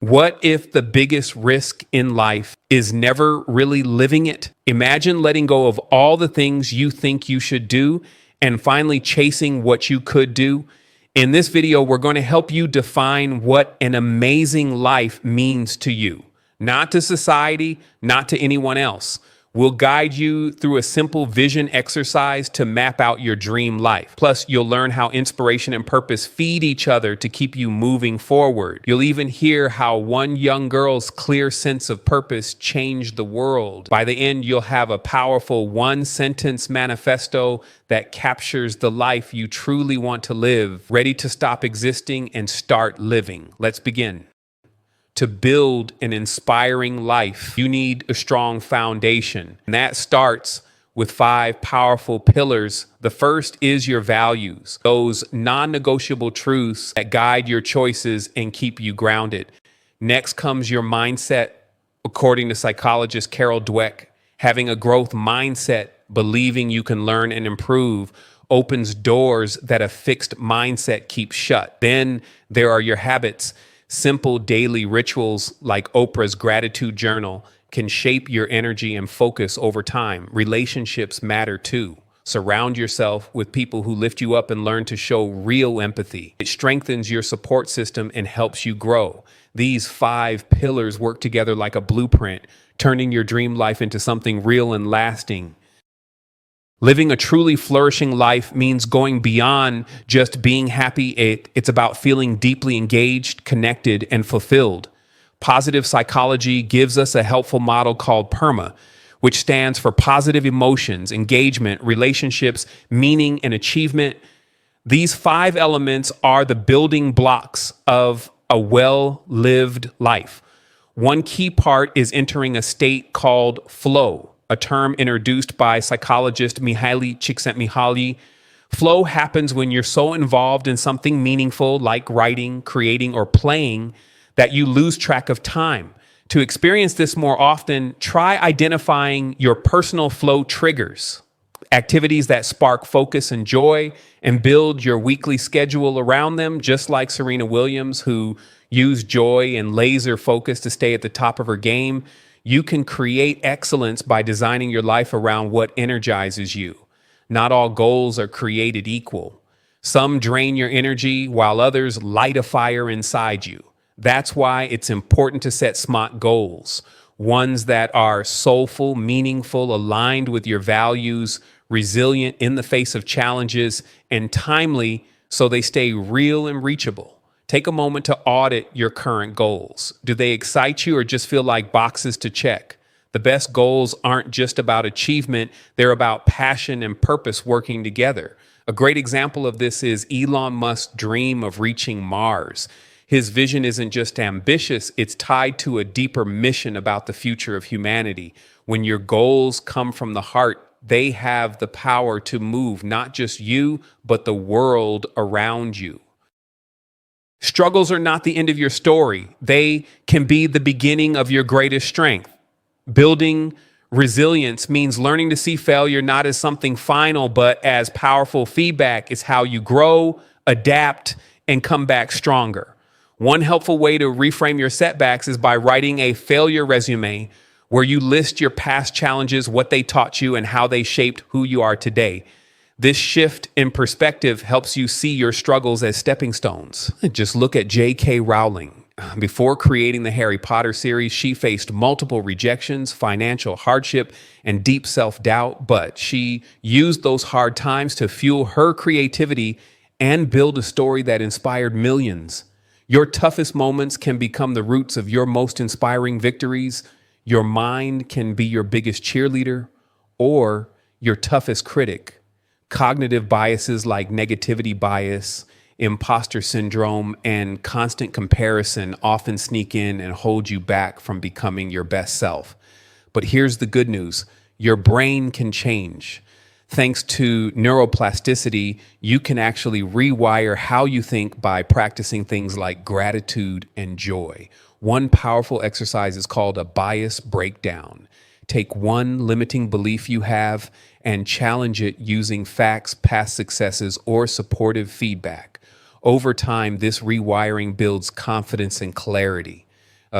What if the biggest risk in life is never really living it? Imagine letting go of all the things you think you should do and finally chasing what you could do. In this video, we're going to help you define what an amazing life means to you, not to society, not to anyone else. We'll guide you through a simple vision exercise to map out your dream life. Plus, you'll learn how inspiration and purpose feed each other to keep you moving forward. You'll even hear how one young girl's clear sense of purpose changed the world. By the end, you'll have a powerful one-sentence manifesto that captures the life you truly want to live, ready to stop existing and start living. Let's begin. To build an inspiring life, you need a strong foundation. And that starts with 5 powerful pillars. The first is your values, those non-negotiable truths that guide your choices and keep you grounded. Next comes your mindset. According to psychologist Carol Dweck, having a growth mindset, believing you can learn and improve, opens doors that a fixed mindset keeps shut. Then there are your habits. Simple daily rituals like Oprah's gratitude journal can shape your energy and focus over time. Relationships matter too. Surround yourself with people who lift you up and learn to show real empathy. It strengthens your support system and helps you grow. These 5 pillars work together like a blueprint, turning your dream life into something real and lasting. Living a truly flourishing life means going beyond just being happy. It's about feeling deeply engaged, connected, and fulfilled. Positive psychology gives us a helpful model called PERMA, which stands for positive emotions, engagement, relationships, meaning, and achievement. These 5 elements are the building blocks of a well-lived life. One key part is entering a state called flow, a term introduced by psychologist Mihaly Csikszentmihalyi. Flow happens when you're so involved in something meaningful like writing, creating, or playing that you lose track of time. To experience this more often, try identifying your personal flow triggers, activities that spark focus and joy, and build your weekly schedule around them, just like Serena Williams, who used joy and laser focus to stay at the top of her game. You can create excellence by designing your life around what energizes you. Not all goals are created equal. Some drain your energy while others light a fire inside you. That's why it's important to set SMART goals, ones that are soulful, meaningful, aligned with your values, resilient in the face of challenges, and timely so they stay real and reachable. Take a moment to audit your current goals. Do they excite you or just feel like boxes to check? The best goals aren't just about achievement, they're about passion and purpose working together. A great example of this is Elon Musk's dream of reaching Mars. His vision isn't just ambitious, it's tied to a deeper mission about the future of humanity. When your goals come from the heart, they have the power to move not just you, but the world around you. Struggles are not the end of your story. They can be the beginning of your greatest strength. Building resilience means learning to see failure not as something final, but as powerful feedback. It's how you grow, adapt, and come back stronger. One helpful way to reframe your setbacks is by writing a failure resume where you list your past challenges, what they taught you, and how they shaped who you are today. This shift in perspective helps you see your struggles as stepping stones. Just look at J.K. Rowling. Before creating the Harry Potter series, she faced multiple rejections, financial hardship, and deep self-doubt, but she used those hard times to fuel her creativity and build a story that inspired millions. Your toughest moments can become the roots of your most inspiring victories. Your mind can be your biggest cheerleader or your toughest critic. Cognitive biases like negativity bias, imposter syndrome, and constant comparison often sneak in and hold you back from becoming your best self. But here's the good news. Your brain can change. Thanks to neuroplasticity, you can actually rewire how you think by practicing things like gratitude and joy. One powerful exercise is called a bias breakdown. Take one limiting belief you have and challenge it using facts, past successes, or supportive feedback. Over time, this rewiring builds confidence and clarity.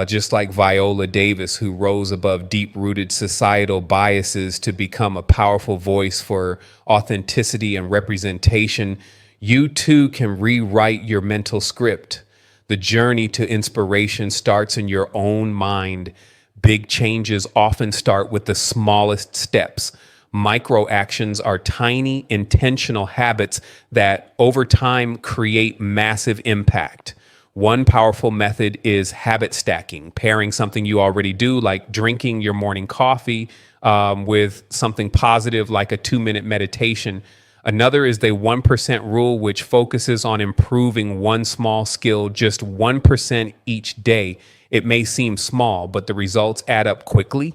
just like Viola Davis, who rose above deep-rooted societal biases to become a powerful voice for authenticity and representation, you too can rewrite your mental script. The journey to inspiration starts in your own mind. Big changes often start with the smallest steps. Micro actions are tiny, intentional habits that over time create massive impact. One powerful method is habit stacking, pairing something you already do, like drinking your morning coffee, with something positive like a 2-minute meditation. Another is the 1% rule, which focuses on improving one small skill just 1% each day. It may seem small, but the results add up quickly.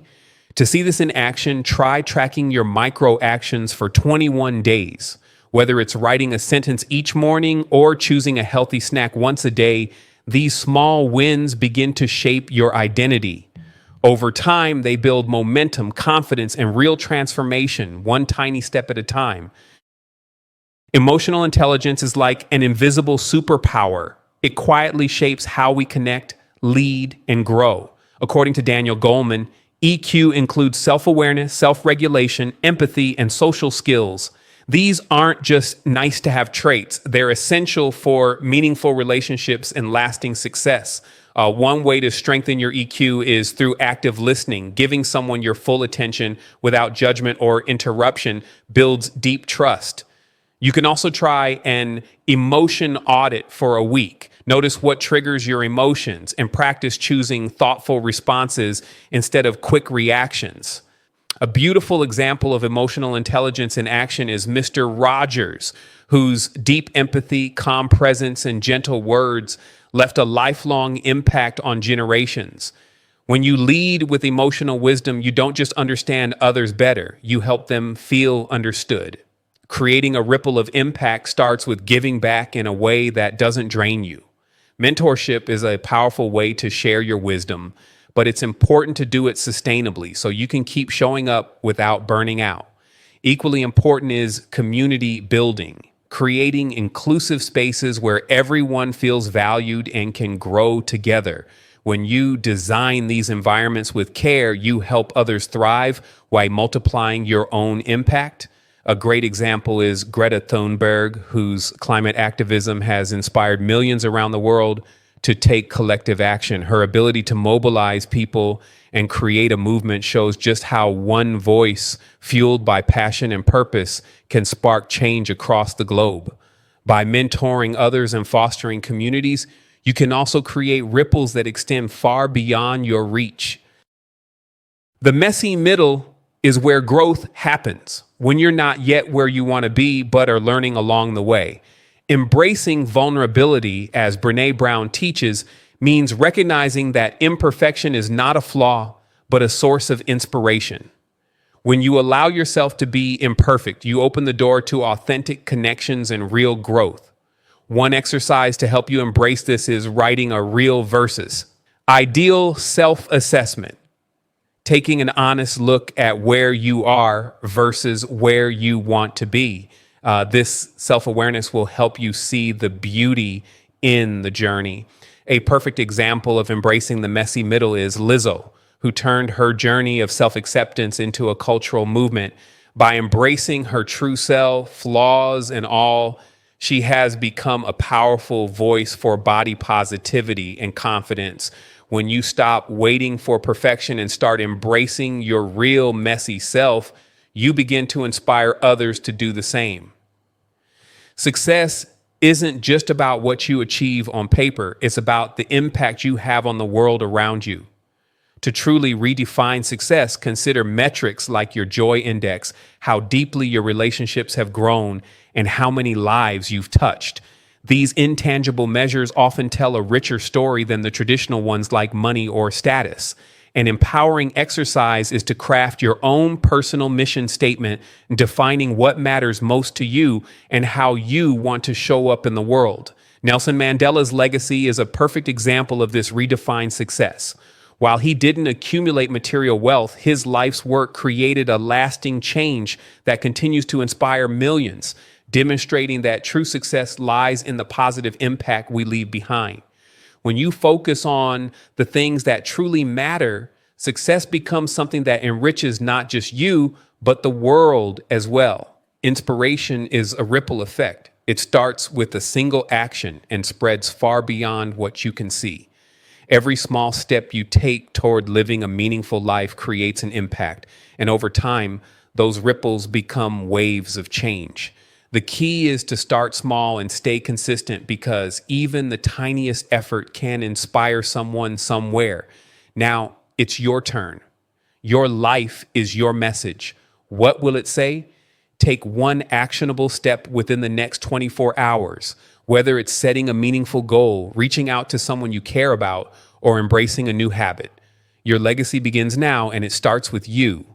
To see this in action, try tracking your micro actions for 21 days. Whether it's writing a sentence each morning or choosing a healthy snack once a day, these small wins begin to shape your identity. Over time, they build momentum, confidence, and real transformation, one tiny step at a time. Emotional intelligence is like an invisible superpower. It quietly shapes how we connect, lead, and grow. According to Daniel Goleman, EQ includes self-awareness, self-regulation, empathy, and social skills. These aren't just nice to have traits. They're essential for meaningful relationships and lasting success. One way to strengthen your EQ is through active listening. Giving someone your full attention without judgment or interruption builds deep trust. You can also try an emotion audit for a week. Notice what triggers your emotions and practice choosing thoughtful responses instead of quick reactions. A beautiful example of emotional intelligence in action is Mr. Rogers, whose deep empathy, calm presence, and gentle words left a lifelong impact on generations. When you lead with emotional wisdom, you don't just understand others better, you help them feel understood. Creating a ripple of impact starts with giving back in a way that doesn't drain you. Mentorship is a powerful way to share your wisdom, but it's important to do it sustainably so you can keep showing up without burning out. Equally important is community building, creating inclusive spaces where everyone feels valued and can grow together. When you design these environments with care, you help others thrive while multiplying your own impact. A great example is Greta Thunberg, whose climate activism has inspired millions around the world to take collective action. Her ability to mobilize people and create a movement shows just how one voice, fueled by passion and purpose, can spark change across the globe. By mentoring others and fostering communities, you can also create ripples that extend far beyond your reach. The messy middle is where growth happens, when you're not yet where you want to be, but are learning along the way. Embracing vulnerability, as Brené Brown teaches, means recognizing that imperfection is not a flaw, but a source of inspiration. When you allow yourself to be imperfect, you open the door to authentic connections and real growth. One exercise to help you embrace this is writing a real versus. Ideal self-assessment. Taking an honest look at where you are versus where you want to be. This self-awareness will help you see the beauty in the journey. A perfect example of embracing the messy middle is Lizzo, who turned her journey of self-acceptance into a cultural movement. By embracing her true self, flaws and all, she has become a powerful voice for body positivity and confidence. When you stop waiting for perfection and start embracing your real messy self, you begin to inspire others to do the same. Success isn't just about what you achieve on paper. It's about the impact you have on the world around you. To truly redefine success, consider metrics like your joy index, how deeply your relationships have grown, and how many lives you've touched. These intangible measures often tell a richer story than the traditional ones like money or status. An empowering exercise is to craft your own personal mission statement, defining what matters most to you and how you want to show up in the world. Nelson Mandela's legacy is a perfect example of this redefined success. While he didn't accumulate material wealth, his life's work created a lasting change that continues to inspire millions, demonstrating that true success lies in the positive impact we leave behind. When you focus on the things that truly matter, success becomes something that enriches not just you, but the world as well. Inspiration is a ripple effect. It starts with a single action and spreads far beyond what you can see. Every small step you take toward living a meaningful life creates an impact, and over time, those ripples become waves of change. The key is to start small and stay consistent because even the tiniest effort can inspire someone somewhere. Now, it's your turn. Your life is your message. What will it say? Take one actionable step within the next 24 hours, whether it's setting a meaningful goal, reaching out to someone you care about, or embracing a new habit. Your legacy begins now, and it starts with you.